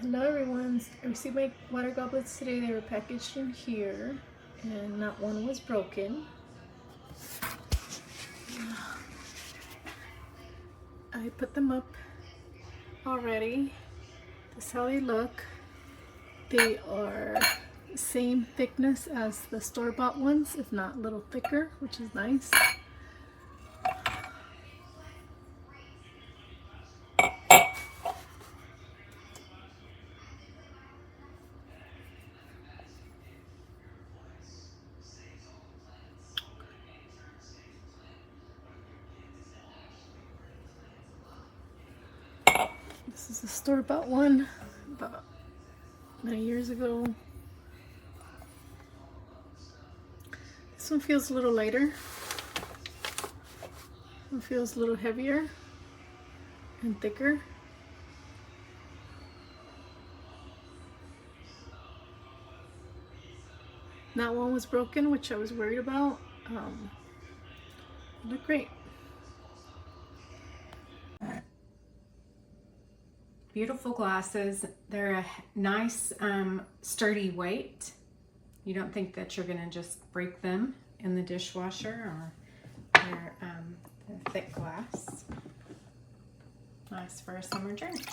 Hello everyone, I received my water goblets today. They were packaged in here and not one was broken. I put them up already. This is how they look. They are the same thickness as the store-bought ones, if not a little thicker, which is nice. This is a store-bought one, about many years ago. This one feels a little lighter. This one feels a little heavier and thicker. Not one was broken, which I was worried about. Look great. Beautiful glasses. They're a nice sturdy weight. You don't think that you're gonna just break them in the dishwasher, or they're thick glass. Nice for a summer drink.